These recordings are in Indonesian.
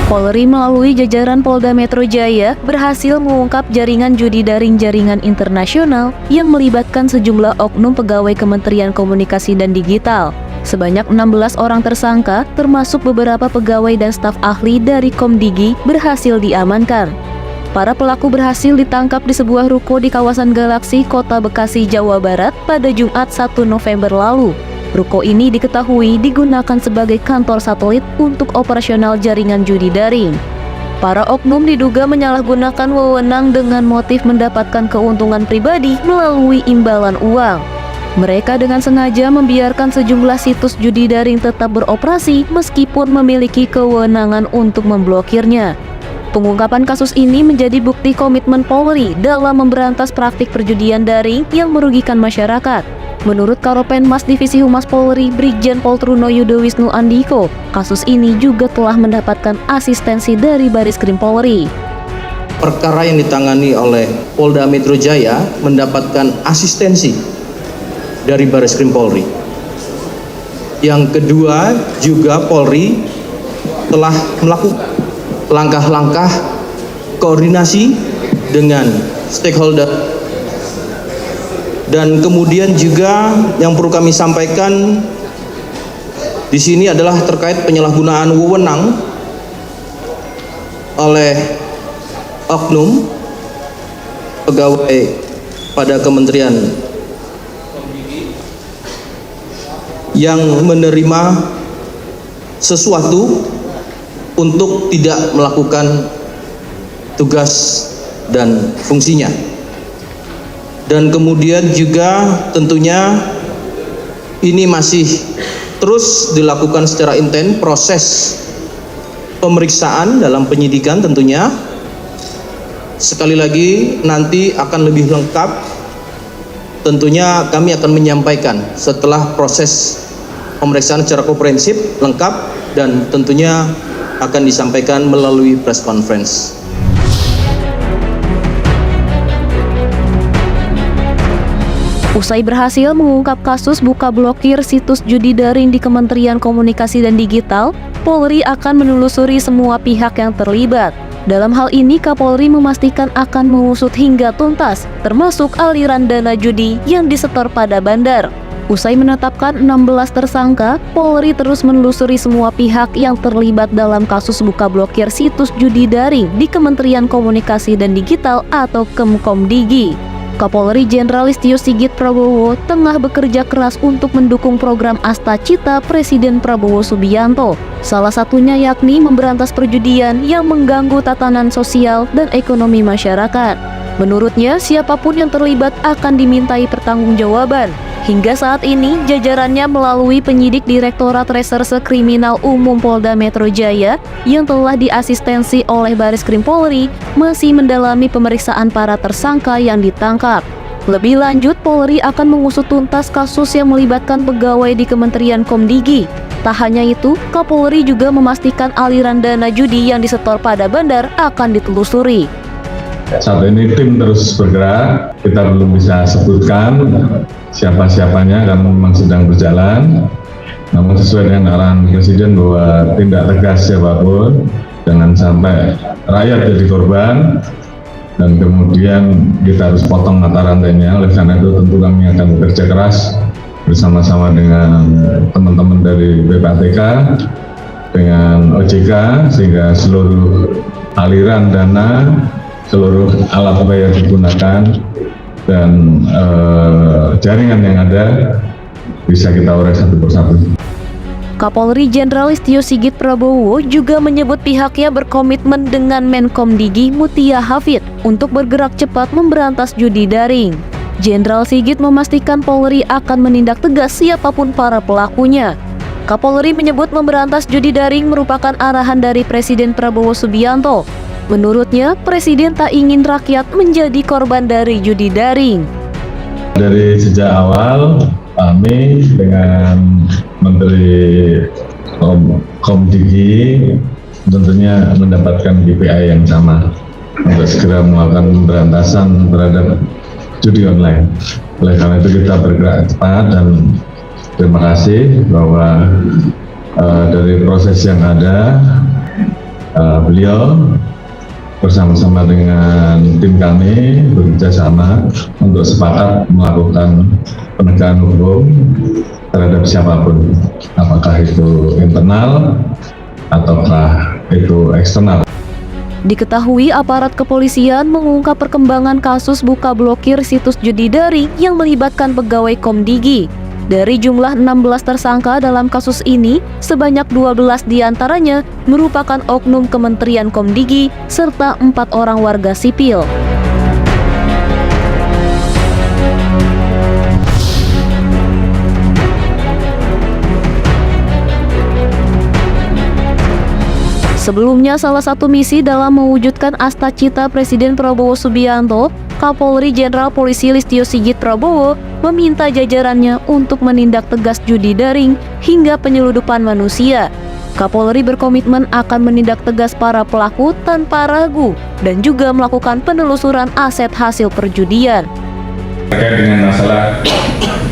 Polri melalui jajaran Polda Metro Jaya berhasil mengungkap jaringan judi daring jaringan internasional yang melibatkan sejumlah oknum pegawai Kementerian Komunikasi dan Digital. Sebanyak 16 orang tersangka, termasuk beberapa pegawai dan staf ahli dari Komdigi, berhasil diamankan. Para pelaku berhasil ditangkap di sebuah ruko di kawasan Galaksi, Kota Bekasi, Jawa Barat pada Jumat 1 November lalu. Ruko ini diketahui digunakan sebagai kantor satelit untuk operasional jaringan judi daring. Para oknum diduga menyalahgunakan wewenang dengan motif mendapatkan keuntungan pribadi melalui imbalan uang. Mereka dengan sengaja membiarkan sejumlah situs judi daring tetap beroperasi meskipun memiliki kewenangan untuk memblokirnya. Pengungkapan kasus ini menjadi bukti komitmen Polri dalam memberantas praktik perjudian daring yang merugikan masyarakat. Menurut Karopenmas Divisi Humas Polri, Brigjen Pol Truno Yudo Wisnu Andiko, kasus ini juga telah mendapatkan asistensi dari Bareskrim Polri. Perkara yang ditangani oleh Polda Metro Jaya mendapatkan asistensi dari Bareskrim Polri. Yang kedua, juga Polri telah melakukan langkah-langkah koordinasi dengan stakeholder. Dan kemudian juga yang perlu kami sampaikan di sini adalah terkait penyalahgunaan wewenang oleh oknum pegawai pada Kementerian yang menerima sesuatu untuk tidak melakukan tugas dan fungsinya. Dan kemudian juga tentunya ini masih terus dilakukan secara intens proses pemeriksaan dalam penyidikan tentunya. Sekali lagi nanti akan lebih lengkap, tentunya kami akan menyampaikan setelah proses pemeriksaan secara komprehensif, lengkap, dan tentunya akan disampaikan melalui press conference. Usai berhasil mengungkap kasus buka blokir situs judi daring di Kementerian Komunikasi dan Digital, Polri akan menelusuri semua pihak yang terlibat. Dalam hal ini, Kapolri memastikan akan mengusut hingga tuntas, termasuk aliran dana judi yang disetor pada bandar. Usai menetapkan 16 tersangka, Polri terus menelusuri semua pihak yang terlibat dalam kasus buka blokir situs judi daring di Kementerian Komunikasi dan Digital atau Kemkomdigi. Kapolri Jenderal Listio Sigit Prabowo tengah bekerja keras untuk mendukung program Asta Cita Presiden Prabowo Subianto. Salah satunya yakni memberantas perjudian yang mengganggu tatanan sosial dan ekonomi masyarakat. Menurutnya, siapapun yang terlibat akan dimintai pertanggungjawaban. Hingga saat ini, jajarannya melalui penyidik Direktorat Reserse Kriminal Umum Polda Metro Jaya yang telah diasistensi oleh Bareskrim Polri masih mendalami pemeriksaan para tersangka yang ditangkap. Lebih lanjut, Polri akan mengusut tuntas kasus yang melibatkan pegawai di Kementerian Komdigi. Tak hanya itu, Kapolri juga memastikan aliran dana judi yang disetor pada bandar akan ditelusuri. Saat ini tim terus bergerak, kita belum bisa sebutkan siapa-siapanya karena memang sedang berjalan. Namun sesuai dengan arahan Presiden bahwa tindak tegas siapapun, jangan sampai rakyat jadi korban, dan kemudian kita harus potong mata rantainya. Oleh karena itu tentu kami akan bekerja keras bersama-sama dengan teman-teman dari PPATK, dengan OJK, sehingga seluruh aliran dana, seluruh alat bayar digunakan, dan jaringan yang ada bisa kita urai satu persatu. Kapolri Jenderal Listio Sigit Prabowo juga menyebut pihaknya berkomitmen dengan Menkomdigi Mutia Hafid untuk bergerak cepat memberantas judi daring. Jenderal Sigit memastikan Polri akan menindak tegas siapapun para pelakunya. Kapolri menyebut memberantas judi daring merupakan arahan dari Presiden Prabowo Subianto. Menurutnya, Presiden tak ingin rakyat menjadi korban dari judi daring. Dari sejak awal, kami dengan Menteri Komdigi tentunya mendapatkan KPI yang sama untuk segera melakukan pemberantasan terhadap judi online. Oleh karena itu kita bergerak cepat, dan terima kasih bahwa dari proses yang ada beliau bersama-sama dengan tim kami bekerja sama untuk sepakat melakukan penegakan hukum terhadap siapapun, apakah itu internal ataukah itu eksternal. Diketahui aparat kepolisian mengungkap perkembangan kasus buka blokir situs judi daring yang melibatkan pegawai Komdigi. Dari jumlah 16 tersangka dalam kasus ini, sebanyak 12 diantaranya merupakan oknum Kementerian Komdigi serta 4 orang warga sipil. Sebelumnya, salah satu misi dalam mewujudkan asta cita Presiden Prabowo Subianto, Kapolri Jenderal Polisi Listio Sigit Prabowo meminta jajarannya untuk menindak tegas judi daring hingga penyeludupan manusia. Kapolri berkomitmen akan menindak tegas para pelaku tanpa ragu dan juga melakukan penelusuran aset hasil perjudian. Terkait dengan masalah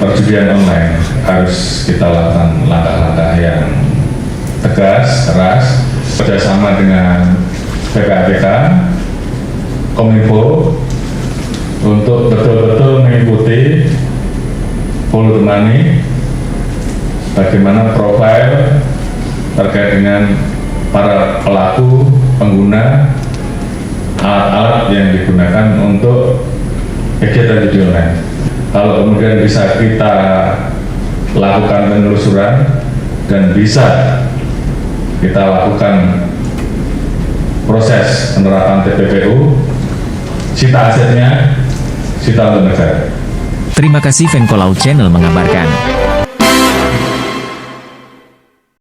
perjudian online, harus kita lakukan langkah-langkah yang tegas, keras, kerjasama dengan PPAPK, Kominfo, untuk betul-betul mengikuti follow the money, bagaimana profil terkait dengan para pelaku pengguna alat-alat yang digunakan untuk kegiatan judi online. Kalau kemudian bisa kita lakukan penelusuran dan bisa kita lakukan proses penerapan TPPU, sita asetnya, sita untuk negara. Terima kasih Venko Laut Channel mengabarkan.